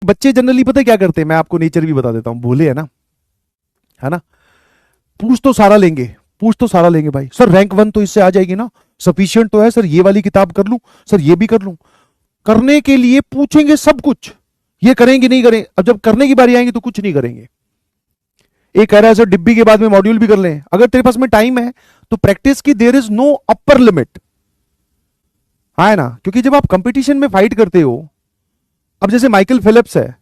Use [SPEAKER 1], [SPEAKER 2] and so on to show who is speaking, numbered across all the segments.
[SPEAKER 1] बच्चे जनरली पता क्या करते हैं, मैं आपको नेचर भी बता देता हूं, भोले है ना, पूछ तो सारा लेंगे भाई, सर रैंक 1 तो इससे आ जाएगी ना, सफिशिएंट तो है सर, ये वाली किताब कर लूं सर, ये भी कर लूं। करने के लिए पूछेंगे सब कुछ, ये करेंगे नहीं करें, अब जब करने की बारी आएंगी तो कुछ नहीं करेंगे। एक कह रहा है सर डिब्बी के बाद में मॉड्यूल भी कर लें, अगर तेरे पास में टाइम है तो प्रैक्टिस की there is no upper limit, है ना, क्योंकि जब आप कंपटीशन में फाइट करते हो, अब जैसे माइकल फेलिप्स है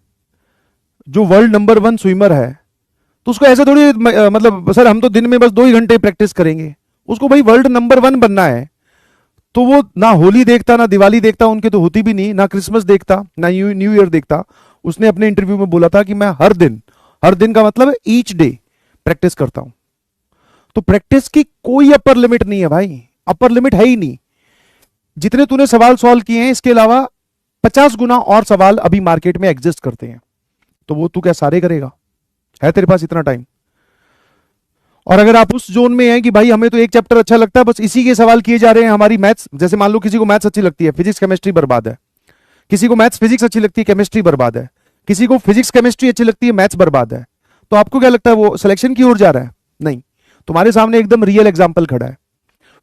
[SPEAKER 1] जो वर्ल्ड नंबर 1 स्विमर है, तो उसको ऐसा थोड़ी मतलब सर हम तो दिन में बस 2 ही घंटे प्रैक्टिस करेंगे, उसको भाई वर्ल्ड नंबर 1 बनना है, तो वो ना होली देखता ना दिवाली देखता, उनके तो होती भी नहीं, ना क्रिसमस देखता ना न्यू ईयर देखता। उसने अपने इंटरव्यू में बोला था कि मैं हर दिन का मतलब ईच डे प्रैक्टिस करता हूं। तो प्रैक्टिस की कोई अपर लिमिट नहीं है भाई, अपर लिमिट है ही नहीं। जितने तूने सवाल सॉल्व किए हैं इसके अलावा 50 गुना और सवाल अभी मार्केट में एग्जिस्ट करते हैं, तो वो तू क्या सारे करेगा? है तेरे पास इतना टाइम? और अगर आप उस जोन में हैं कि भाई हमें तो एक चैप्टर अच्छा लगता है, बस इसी के सवाल किए जा रहे हैं, हमारी मैथ्स, जैसे मान लो किसी को मैथ्स अच्छी लगती है, फिजिक्स केमिस्ट्री बर्बाद है, किसी को मैथ्स फिजिक्स अच्छी लगती है, केमिस्ट्री बर्बाद है, किसी को फिजिक्स केमिस्ट्री अच्छी लगती है, मैथ्स बर्बाद है, तो आपको क्या लगता है वो सिलेक्शन की ओर जा रहा है? नहीं, तुम्हारे सामने एकदम रियल एग्जाम्पल खड़ा है।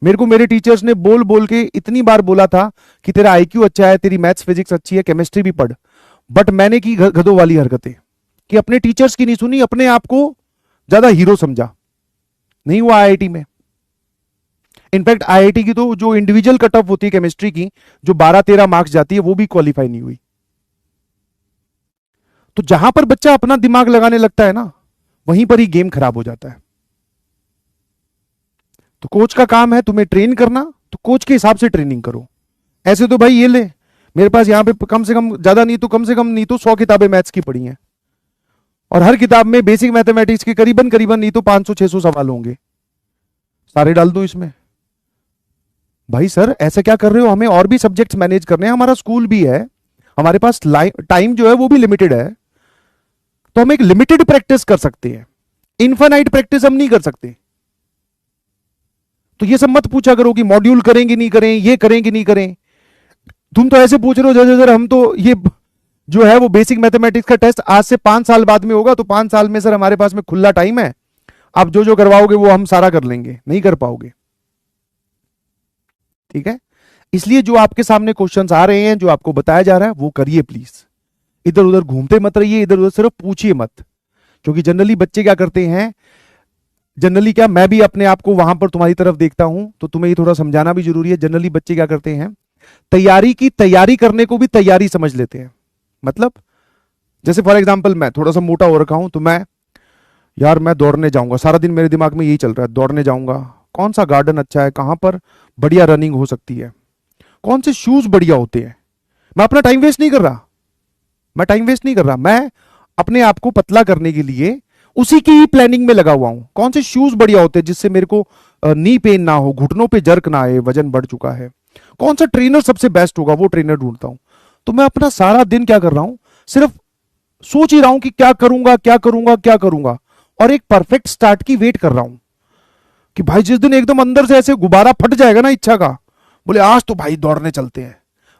[SPEAKER 1] मेरे को मेरे टीचर्स ने बोल बोल के इतनी बार बोला था कि तेरा आईक्यू अच्छा है, तेरी मैथ्स फिजिक्स अच्छी है, केमिस्ट्री भी पढ़, बट मैंने की गधों वाली हरकतें कि अपने टीचर्स की नहीं सुनी, अपने आप को ज्यादा हीरो समझा, नहीं हुआ आईआईटी में। इनफैक्ट आईआईटी की तो जो इंडिविजुअल कट ऑफ होती है केमिस्ट्री की, जो 12-13 मार्क्स जाती है, वो भी क्वालिफाई नहीं हुई। तो जहां पर बच्चा अपना दिमाग लगाने लगता है ना, वहीं पर ही गेम खराब हो जाता है। तो कोच का काम है तुम्हें ट्रेन करना, तो कोच के हिसाब से ट्रेनिंग करो। ऐसे तो भाई ये ले, मेरे पास यहां पे कम से कम, ज्यादा नहीं तो कम से कम नहीं तो 100 किताबें मैथ्स की पढ़ी हैं, और हर किताब में बेसिक मैथमेटिक्स के करीबन करीबन नहीं तो 500-600 सवाल होंगे, सारे डाल दो इसमें। भाई सर ऐसा क्या कर रहे हो, हमें और भी सब्जेक्ट्स मैनेज करने हैं, हमारा स्कूल भी है, हमारे पास टाइम जो है वो भी लिमिटेड है, तो हम एक लिमिटेड प्रैक्टिस कर सकते हैं, इनफाइनाइट प्रैक्टिस हम नहीं कर सकते। तो ये सब मत पूछा करो कि मॉड्यूल करेंगे नहीं करें, ये करेंगे नहीं करें। तुम तो ऐसे पूछ रहे हो जैसे सर हम तो ये जो है वो बेसिक मैथमेटिक्स का टेस्ट आज से 5 साल बाद में होगा, तो 5 साल में सर हमारे पास में खुला टाइम है, आप जो जो करवाओगे वो हम सारा कर लेंगे, नहीं कर पाओगे। ठीक है, इसलिए जो आपके सामने क्वेश्चंस आ रहे हैं, जो आपको बताया जा रहा है वो करिए प्लीज, इधर उधर घूमते मत रहिए, इधर उधर सिर्फ पूछिए मत। क्योंकि जनरली बच्चे क्या करते हैं, जनरली क्या, मैं भी अपने आप को वहां पर तुम्हारी तरफ देखता हूं, तो तुम्हें ये थोड़ा समझाना भी जरूरी है। जनरली बच्चे क्या करते हैं, तैयारी की तैयारी करने को भी तैयारी समझ लेते हैं। मतलब जैसे फॉर एग्जाम्पल मैं थोड़ा सा मोटा हो रखा हूं, तो मैं यार मैं दौड़ने जाऊंगा, सारा दिन मेरे दिमाग में यही चल रहा है, दौड़ने जाऊंगा, कौन सा गार्डन अच्छा है, कहां पर बढ़िया रनिंग हो सकती है, कौन से शूज बढ़िया होते हैं। मैं अपना टाइम वेस्ट नहीं कर रहा, मैं अपने आप को पतला करने के लिए उसी की ही प्लानिंग में लगा हुआ हूं, कौन से शूज बढ़िया होते हैं जिससे मेरे को नी पेन ना हो, घुटनों पे जर्क ना आए, वजन बढ़ चुका है, कौन सा ट्रेनर सबसे बेस्ट होगा, वो ट्रेनर ढूंढता हूं। तो मैं अपना सारा दिन क्या कर रहा हूं, सिर्फ सोच ही रहा हूं कि क्या करूंगा, और एक परफेक्ट स्टार्ट की वेट कर रहा हूं कि भाई जिस दिन एकदम अंदर से ऐसे गुब्बारा फट जाएगा ना इच्छा का, बोले आज तो भाई दौड़ने चलते हैं,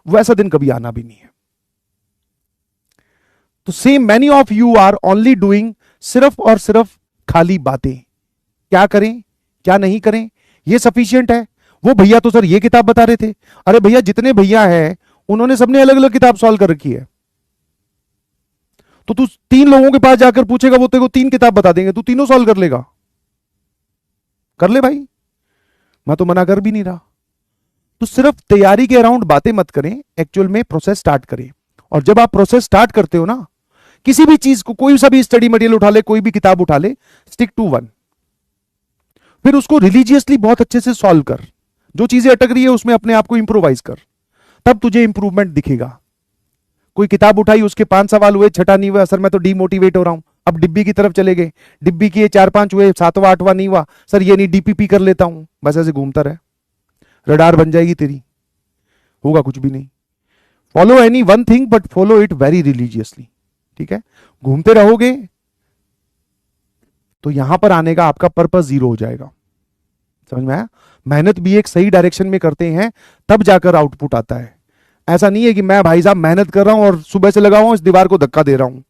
[SPEAKER 1] वैसा दिन कभी आना भी नहीं है। तो same many of you are only doing सिर्फ और सिर्फ खाली बातें, क्या करें क्या नहीं करें ये सफिशिएंट है। वो भैया तो सर ये किताब बता रहे थे, अरे भैया जितने भैया हैं उन्होंने सबने अलग अलग किताब सॉल्व कर रखी है, तो तू 3 लोगों के पास जाकर पूछेगा, वो तेरे को 3 किताब बता देंगे, तू तीनों सॉल्व कर लेगा? कर ले भाई, मैं तो मना कर भी नहीं रहा। तो सिर्फ तैयारी के अराउंड बातें मत करें, एक्चुअल में प्रोसेस स्टार्ट करें। और जब आप प्रोसेस स्टार्ट करते हो ना, किसी भी चीज को, कोई सा भी स्टडी मटेरियल उठा ले, कोई भी किताब उठा ले, स्टिक टू वन, फिर उसको रिलीजियसली बहुत अच्छे से सॉल्व कर, जो चीजें अटक रही है उसमें अपने आप को इंप्रोवाइज कर, तब तुझे इंप्रूवमेंट दिखेगा। कोई किताब उठाई, उसके 5 सवाल हुए, छठा नहीं हुआ, सर मैं तो डीमोटिवेट हो रहा हूं, अब डिब्बी की तरफ चले गए, डिब्बी के 4-5 हुए, 7वां 8वां नहीं हुआ, सर ये नहीं डीपीपी कर लेता हूं, बस ऐसे घूमता रहे, रडार बन जाएगी तेरी, होगा कुछ भी नहीं। Follow any one thing but follow it very religiously. ठीक है, घूमते रहोगे तो यहां पर आने का आपका पर्पस 0 हो जाएगा। समझ में आया? मेहनत भी एक सही डायरेक्शन में करते हैं तब जाकर आउटपुट आता है, ऐसा नहीं है कि मैं भाई साहब मेहनत कर रहा हूं और सुबह से लगा हुआ हूं इस दीवार को धक्का दे रहा हूं।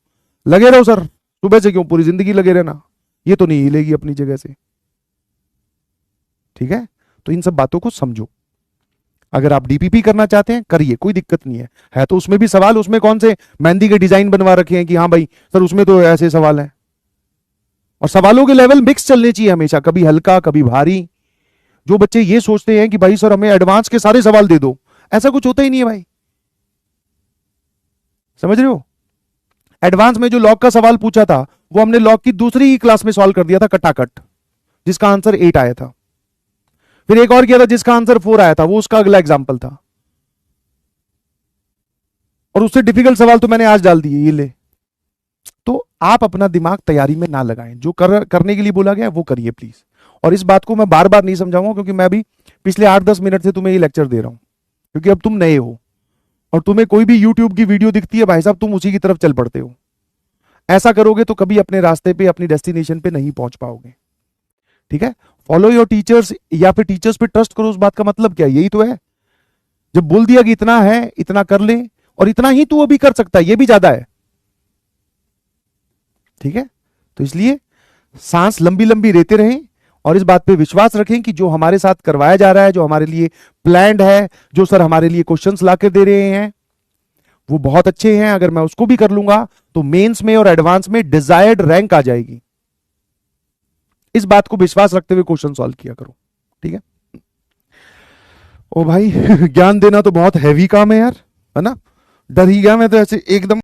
[SPEAKER 1] लगे रहो सर, सुबह से क्यों, पूरी जिंदगी लगे रहना, ये तो नहीं हिलेगी अपनी जगह से। ठीक है, तो इन सब बातों को समझो। अगर आप डीपीपी करना चाहते हैं करिए, कोई दिक्कत नहीं है तो उसमें भी सवाल, उसमें कौन से मेहंदी के डिजाइन बनवा रखे हैं कि हाँ भाई सर उसमें तो ऐसे सवाल हैं। और सवालों के लेवल मिक्स चलने चाहिए हमेशा, कभी हल्का कभी भारी। जो बच्चे ये सोचते हैं कि भाई सर हमें एडवांस के सारे सवाल दे दो, ऐसा कुछ होता ही नहीं है भाई। समझ रहे हो? एडवांस में जो लॉग का सवाल पूछा था वो हमने लॉग की दूसरी क्लास में सॉल्व कर दिया था कटाकट, जिसका आंसर 8 आया था। फिर एक और किया था जिसका आंसर 4 आया था, वो उसका अगला एग्जाम्पल था। और उससे डिफिकल्ट सवाल तो मैंने आज डाल दिए, ये ले। तो आप अपना दिमाग तैयारी में ना लगाएं, जो करने के लिए बोला गया वो करिए प्लीज। और इस बात को मैं बार बार नहीं समझाऊंगा, क्योंकि मैं भी पिछले 8-10 मिनट से तुम्हें ये लेक्चर दे रहा हूं, क्योंकि अब तुम नए हो और तुम्हें कोई भी यूट्यूब की वीडियो दिखती है भाई साहब तुम उसी की तरफ चल पड़ते हो। ऐसा करोगे तो कभी अपने रास्ते पे, अपनी डेस्टिनेशन पे नहीं पहुंच पाओगे। ठीक है, फॉलो योर टीचर्स, या फिर टीचर्स पे ट्रस्ट करो। उस बात का मतलब क्या, यही तो है। जब बोल दिया कि इतना है इतना कर ले, और इतना ही तू अभी कर सकता है, ये भी ज्यादा है। ठीक है, तो इसलिए सांस लंबी लंबी लेते रहें और इस बात पे विश्वास रखें कि जो हमारे साथ करवाया जा रहा है, जो हमारे लिए प्लान्ड है, जो सर हमारे लिए क्वेश्चंस लाकर दे रहे हैं वो बहुत अच्छे हैं। अगर मैं उसको भी कर लूंगा तो मेंस में और एडवांस में डिजायर्ड रैंक आ जाएगी। इस बात को विश्वास रखते हुए क्वेश्चन सॉल्व किया करो। ठीक है, ओ भाई ज्ञान देना तो बहुत हैवी काम है यार, है ना। डर ही गया मैं तो, ऐसे एकदम